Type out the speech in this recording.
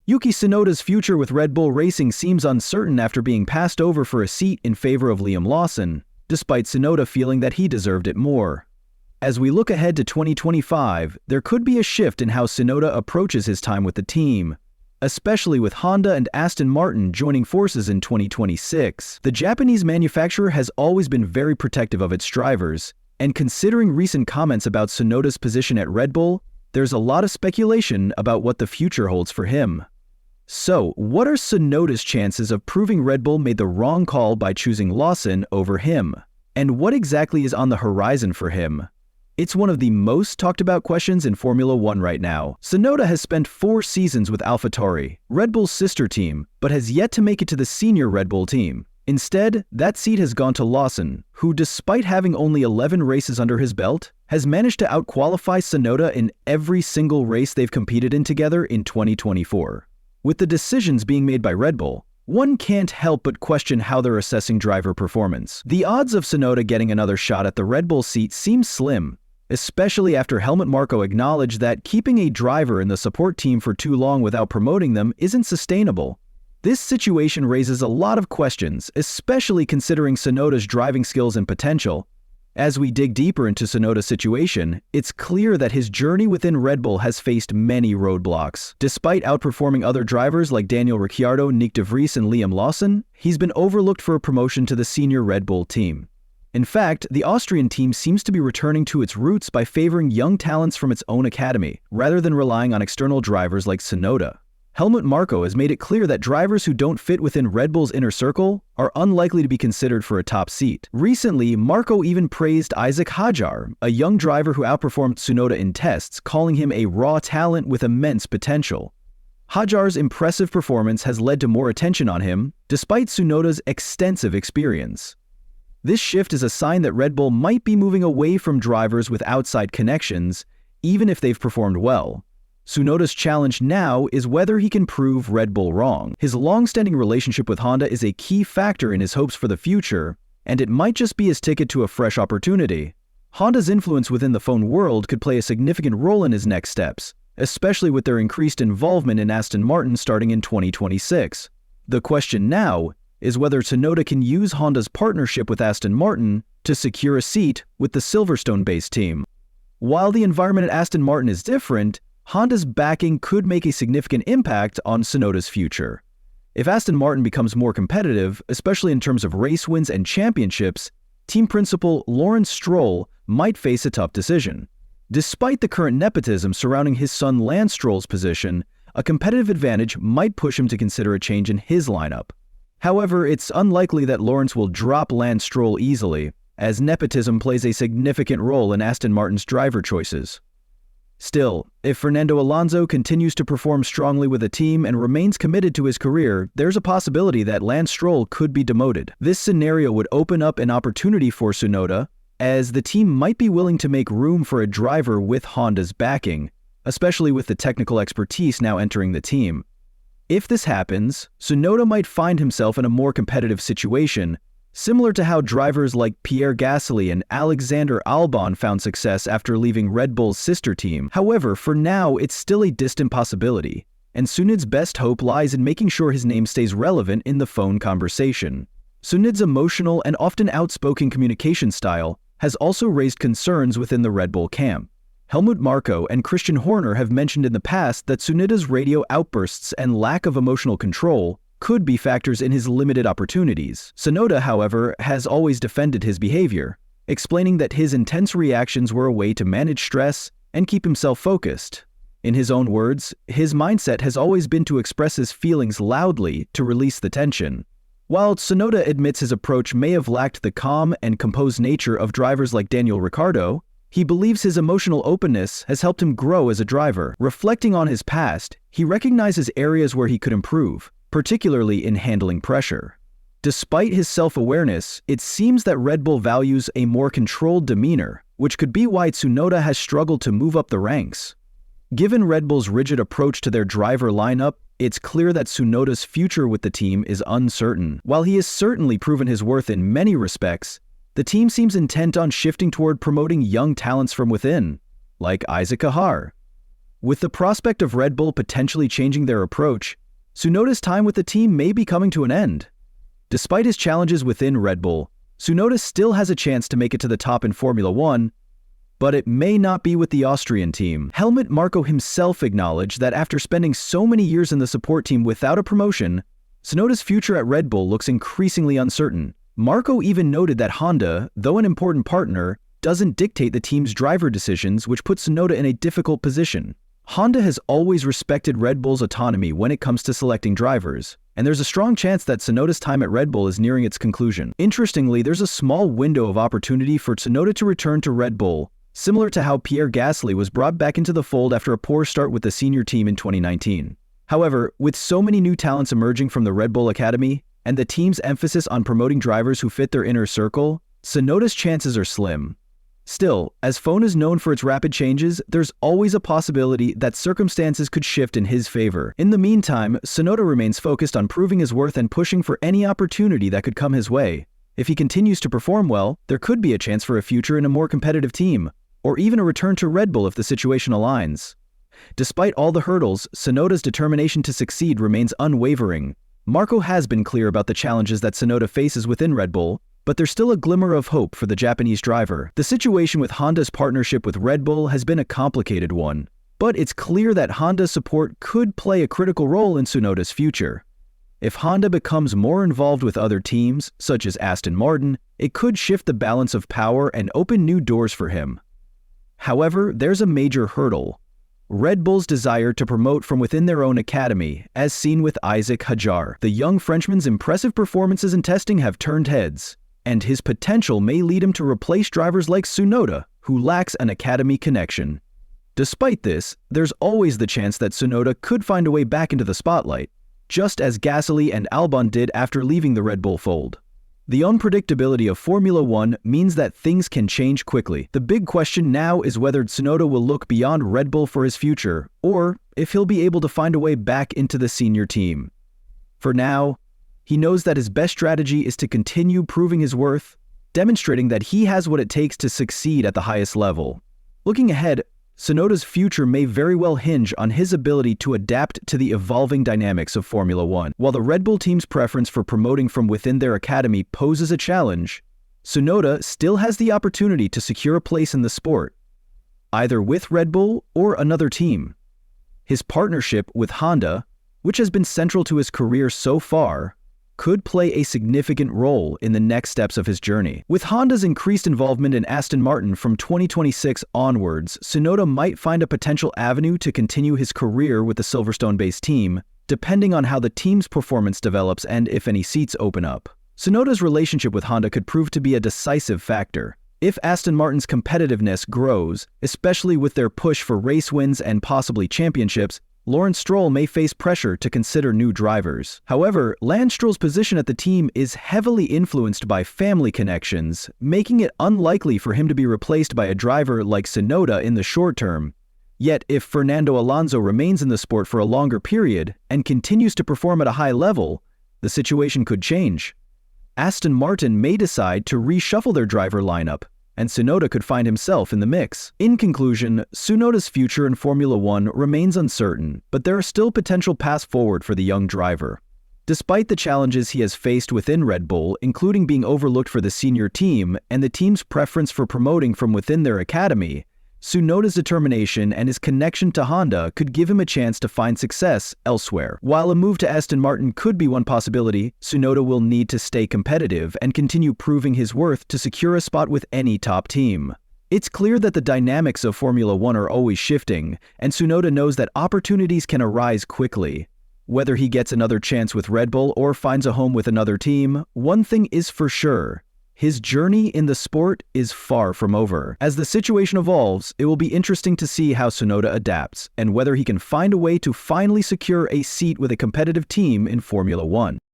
Yuki Tsunoda's future with Red Bull Racing seems uncertain after being passed over for a seat in favor of Liam Lawson, despite Tsunoda feeling that he deserved it more. As we look ahead to 2025, there could be a shift in how Tsunoda approaches his time with the team, especially with Honda and Aston Martin joining forces in 2026. The Japanese manufacturer has always been very protective of its drivers, and considering recent comments about Tsunoda's position at Red Bull, there's a lot of speculation about what the future holds for him. So, what are Tsunoda's chances of proving Red Bull made the wrong call by choosing Lawson over him? And what exactly is on the horizon for him? It's one of the most talked about questions in Formula One right now. Tsunoda has spent 4 seasons with AlphaTauri, Red Bull's sister team, but has yet to make it to the senior Red Bull team. Instead, that seat has gone to Lawson, who, despite having only 11 races under his belt, has managed to outqualify Tsunoda in every single race they've competed in together in 2024. With the decisions being made by Red Bull, one can't help but question how they're assessing driver performance. The odds of Tsunoda getting another shot at the Red Bull seat seem slim, especially after Helmut Marko acknowledged that keeping a driver in the support team for too long without promoting them isn't sustainable. This situation raises a lot of questions, especially considering Tsunoda's driving skills and potential. As we dig deeper into Tsunoda's situation, it's clear that his journey within Red Bull has faced many roadblocks. Despite outperforming other drivers like Daniel Ricciardo, Nyck de Vries, and Liam Lawson, he's been overlooked for a promotion to the senior Red Bull team. In fact, the Austrian team seems to be returning to its roots by favoring young talents from its own academy, rather than relying on external drivers like Tsunoda. Helmut Marko has made it clear that drivers who don't fit within Red Bull's inner circle are unlikely to be considered for a top seat. Recently, Marko even praised Isack Hadjar, a young driver who outperformed Tsunoda in tests, calling him a raw talent with immense potential. Hadjar's impressive performance has led to more attention on him, despite Tsunoda's extensive experience. This shift is a sign that Red Bull might be moving away from drivers with outside connections, even if they've performed well. Tsunoda's challenge now is whether he can prove Red Bull wrong. His long-standing relationship with Honda is a key factor in his hopes for the future, and it might just be his ticket to a fresh opportunity. Honda's influence within the phone world could play a significant role in his next steps, especially with their increased involvement in Aston Martin starting in 2026. The question now is whether Tsunoda can use Honda's partnership with Aston Martin to secure a seat with the Silverstone-based team. While the environment at Aston Martin is different, Honda's backing could make a significant impact on Tsunoda's future. If Aston Martin becomes more competitive, especially in terms of race wins and championships, team principal Lawrence Stroll might face a tough decision. Despite the current nepotism surrounding his son Lance Stroll's position, a competitive advantage might push him to consider a change in his lineup. However, it's unlikely that Lawrence will drop Lance Stroll easily, as nepotism plays a significant role in Aston Martin's driver choices. Still, if Fernando Alonso continues to perform strongly with the team and remains committed to his career, there's a possibility that Lance Stroll could be demoted. This scenario would open up an opportunity for Tsunoda, as the team might be willing to make room for a driver with Honda's backing, especially with the technical expertise now entering the team. If this happens, Tsunoda might find himself in a more competitive situation, similar to how drivers like Pierre Gasly and Alexander Albon found success after leaving Red Bull's sister team. However, for now, it's still a distant possibility, and Tsunoda's best hope lies in making sure his name stays relevant in the phone conversation. Tsunoda's emotional and often outspoken communication style has also raised concerns within the Red Bull camp. Helmut Marko and Christian Horner have mentioned in the past that Tsunoda's radio outbursts and lack of emotional control could be factors in his limited opportunities. Tsunoda, however, has always defended his behavior, explaining that his intense reactions were a way to manage stress and keep himself focused. In his own words, his mindset has always been to express his feelings loudly to release the tension. While Tsunoda admits his approach may have lacked the calm and composed nature of drivers like Daniel Ricciardo, he believes his emotional openness has helped him grow as a driver. Reflecting on his past, he recognizes areas where he could improve, particularly in handling pressure. Despite his self-awareness, it seems that Red Bull values a more controlled demeanor, which could be why Tsunoda has struggled to move up the ranks. Given Red Bull's rigid approach to their driver lineup, it's clear that Tsunoda's future with the team is uncertain. While he has certainly proven his worth in many respects, the team seems intent on shifting toward promoting young talents from within, like Isack Hadjar. With the prospect of Red Bull potentially changing their approach, Tsunoda's time with the team may be coming to an end. Despite his challenges within Red Bull, Tsunoda still has a chance to make it to the top in Formula One, but it may not be with the Austrian team. Helmut Marko himself acknowledged that after spending so many years in the support team without a promotion, Tsunoda's future at Red Bull looks increasingly uncertain. Marko even noted that Honda, though an important partner, doesn't dictate the team's driver decisions, which puts Tsunoda in a difficult position. Honda has always respected Red Bull's autonomy when it comes to selecting drivers, and there's a strong chance that Tsunoda's time at Red Bull is nearing its conclusion. Interestingly, there's a small window of opportunity for Tsunoda to return to Red Bull, similar to how Pierre Gasly was brought back into the fold after a poor start with the senior team in 2019. However, with so many new talents emerging from the Red Bull Academy, and the team's emphasis on promoting drivers who fit their inner circle, Tsunoda's chances are slim. Still, as F1 is known for its rapid changes, there's always a possibility that circumstances could shift in his favor. In the meantime, Tsunoda remains focused on proving his worth and pushing for any opportunity that could come his way. If he continues to perform well, there could be a chance for a future in a more competitive team, or even a return to Red Bull if the situation aligns. Despite all the hurdles, Tsunoda's determination to succeed remains unwavering. Marko has been clear about the challenges that Tsunoda faces within Red Bull, but there's still a glimmer of hope for the Japanese driver. The situation with Honda's partnership with Red Bull has been a complicated one, but it's clear that Honda's support could play a critical role in Tsunoda's future. If Honda becomes more involved with other teams, such as Aston Martin, it could shift the balance of power and open new doors for him. However, there's a major hurdle: Red Bull's desire to promote from within their own academy, as seen with Isaac Hadjar. The young Frenchman's impressive performances in testing have turned heads, and his potential may lead him to replace drivers like Tsunoda, who lacks an academy connection. Despite this, there's always the chance that Tsunoda could find a way back into the spotlight, just as Gasly and Albon did after leaving the Red Bull fold. The unpredictability of Formula One means that things can change quickly. The big question now is whether Tsunoda will look beyond Red Bull for his future, or if he'll be able to find a way back into the senior team. For now, he knows that his best strategy is to continue proving his worth, demonstrating that he has what it takes to succeed at the highest level. Looking ahead, Tsunoda's future may very well hinge on his ability to adapt to the evolving dynamics of Formula One. While the Red Bull team's preference for promoting from within their academy poses a challenge, Tsunoda still has the opportunity to secure a place in the sport, either with Red Bull or another team. His partnership with Honda, which has been central to his career so far, could play a significant role in the next steps of his journey. With Honda's increased involvement in Aston Martin from 2026 onwards, Tsunoda might find a potential avenue to continue his career with the Silverstone-based team, depending on how the team's performance develops and if any seats open up. Tsunoda's relationship with Honda could prove to be a decisive factor. If Aston Martin's competitiveness grows, especially with their push for race wins and possibly championships, Lawrence Stroll may face pressure to consider new drivers. However, Lance Stroll's position at the team is heavily influenced by family connections, making it unlikely for him to be replaced by a driver like Tsunoda in the short term. Yet, if Fernando Alonso remains in the sport for a longer period and continues to perform at a high level, the situation could change. Aston Martin may decide to reshuffle their driver lineup, and Tsunoda could find himself in the mix. In conclusion, Tsunoda's future in Formula One remains uncertain, but there are still potential paths forward for the young driver. Despite the challenges he has faced within Red Bull, including being overlooked for the senior team and the team's preference for promoting from within their academy, Tsunoda's determination and his connection to Honda could give him a chance to find success elsewhere. While a move to Aston Martin could be one possibility, Tsunoda will need to stay competitive and continue proving his worth to secure a spot with any top team. It's clear that the dynamics of Formula One are always shifting, and Tsunoda knows that opportunities can arise quickly. Whether he gets another chance with Red Bull or finds a home with another team, one thing is for sure: his journey in the sport is far from over. As the situation evolves, it will be interesting to see how Tsunoda adapts and whether he can find a way to finally secure a seat with a competitive team in Formula One.